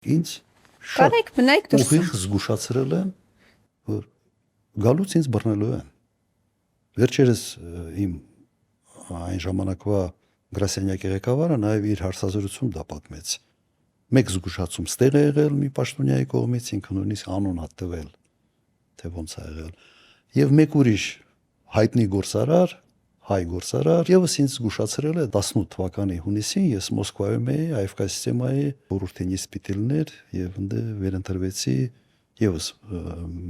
Ինձ Կարեք մնայք դրսում։ ուղիղ զգուշացրել են, որ գալուց ինձ բռնելու են։ Վերջերս իմ այն ժամանակվա գրասենյակի ղեկավարը նաև իր հարցազրույցում դա պատմեց։ Մեկ զգուշացում ստեղ է եղել մի պաշտոնյայի կողմից, ինքը նույնիսկ անուն ա տվել, թե ոնց ա եղել։ Եվ մեկ ուրիշ հայտնի գործարար, հայ գործարար, եւս ինձ զգուշացրել է 18 թվականի հունիսին ես Մոսկվայում էի AFK սիստեմայի բուրուր նիստպիտելներ եւ ընդ վերընտրվեցի եւս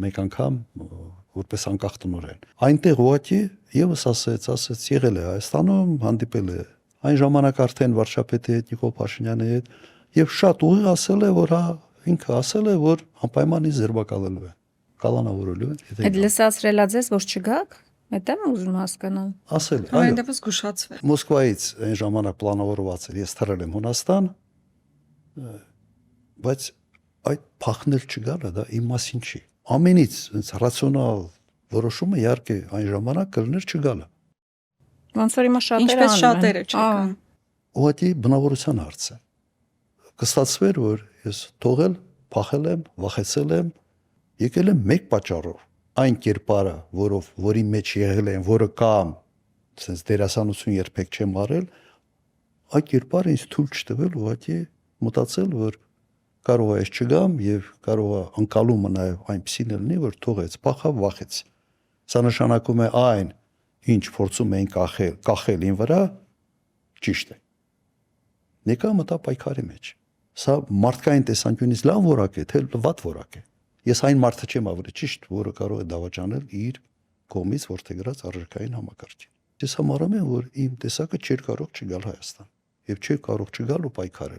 մեկ անգամ որպես անկախ տնօրեն։ Այնտեղ ուղղակի եւս ասեց եղել է Հայաստանում, հանդիպել է այն ժամանակ արդեն վարչապետի հետ Նիկոլ Փաշինյանի հետ եւ շատ ուղիղ ասել է, որ ինքը ասել է, որ անպայման ինձ ձերբակալելու են, կալանավորելու են։ Այդ լսացրելա ձեզ, որ չգաք։ Այդ եմ ուզում հասկանալ։ Ասել, Այն դեպս զգուշացվել։ Մոսկվայից այն ժամանակ պլանավորված էր, ես թռել եմ Հունաստան, բայց այդ փախնել չգալը դա իմ մասին չի։ Ամենից ռացիոնալ որոշումը իհարկե այն ժամանակ կլներ չգալը։ Ոնց որ հիմա շատերը Ինչպես շատերը չկան։ Ուղղակի բնավորության հարց է։ Կստացվեր, որ ես թողել, փախել եմ, վախեցել եմ, եկել եմ մեկ պատճառով։ Այն կերպարը, որի մեջ եղել եմ, որը կամ sense դերասանություն երբեք չեմ արել, այդ կերպարը ինձ թույլ չտվել ուղղակի մտածել, որ կարող է ես չգամ եւ կարող է անկալումը նաեւ այնպեսին լինի, որ թողեց, փախավ, վախեց։ Սա նշանակում է այն, ինչ փորձում էին կախել ին վրա, ճիշտ է։ Նիկա մտա պայքարի մեջ։ Սա մարդկային տեսանկյունից լավ որակ է, թե վատ որակ է։ Ես այն մարդը չեմ ավելի ճիշտ, որը կարող է դավաճանել իր կողմից որդեգրած արժեքային համակարգին։ Ես համարում եմ, որ իմ տեսակը չէր կարող չգալ Հայաստան եւ չէր կարող չգալ ու պայքարել։